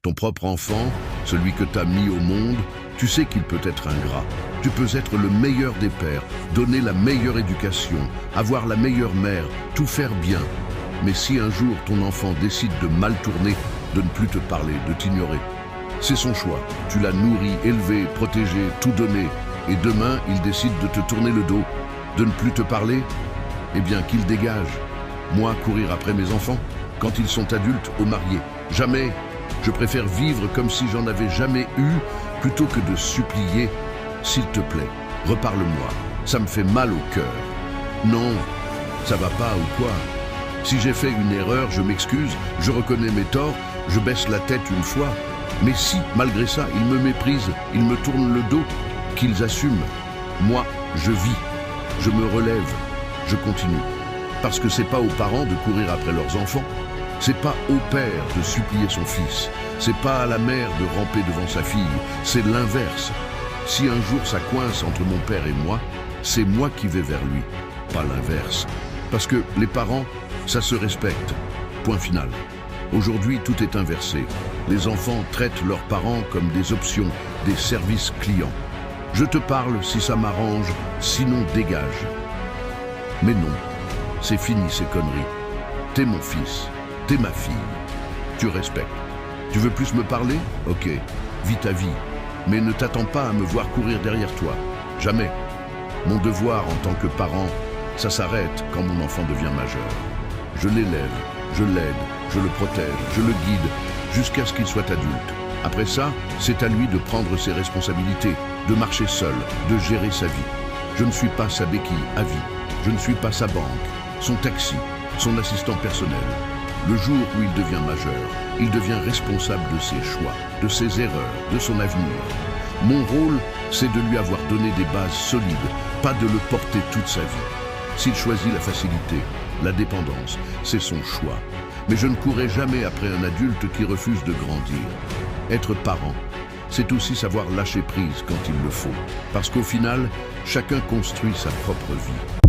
Ton propre enfant, celui que t'as mis au monde, tu sais qu'il peut être ingrat. Tu peux être le meilleur des pères, donner la meilleure éducation, avoir la meilleure mère, tout faire bien. Mais si un jour ton enfant décide de mal tourner, de ne plus te parler, de t'ignorer, c'est son choix. Tu l'as nourri, élevé, protégé, tout donné. Et demain, il décide de te tourner le dos, de ne plus te parler, eh bien qu'il dégage. Moi, courir après mes enfants, quand ils sont adultes ou mariés, jamais. Je préfère vivre comme si j'en avais jamais eu, plutôt que de supplier « S'il te plaît, reparle-moi, ça me fait mal au cœur. » Non, ça va pas ou quoi? Si j'ai fait une erreur, je m'excuse, je reconnais mes torts, je baisse la tête une fois. Mais si, malgré ça, ils me méprisent, ils me tournent le dos, qu'ils assument. Moi, je vis, je me relève, je continue. Parce que c'est pas aux parents de courir après leurs enfants. C'est pas au père de supplier son fils. C'est pas à la mère de ramper devant sa fille. C'est l'inverse. Si un jour ça coince entre mon père et moi, c'est moi qui vais vers lui, pas l'inverse. Parce que les parents, ça se respecte. Point final. Aujourd'hui, tout est inversé. Les enfants traitent leurs parents comme des options, des services clients. Je te parle si ça m'arrange, sinon dégage. Mais non, c'est fini ces conneries. T'es mon fils, t'es ma fille. Tu respectes. Tu veux plus me parler? Ok, vis ta vie. Mais ne t'attends pas à me voir courir derrière toi. Jamais. Mon devoir en tant que parent, ça s'arrête quand mon enfant devient majeur. Je l'élève, je l'aide, je le protège, je le guide, jusqu'à ce qu'il soit adulte. Après ça, c'est à lui de prendre ses responsabilités, de marcher seul, de gérer sa vie. Je ne suis pas sa béquille à vie. Je ne suis pas sa banque, son taxi, son assistant personnel. Le jour où il devient majeur, il devient responsable de ses choix, de ses erreurs, de son avenir. Mon rôle, c'est de lui avoir donné des bases solides, pas de le porter toute sa vie. S'il choisit la facilité, la dépendance, c'est son choix. Mais je ne courrai jamais après un adulte qui refuse de grandir. Être parent, c'est aussi savoir lâcher prise quand il le faut. Parce qu'au final, chacun construit sa propre vie.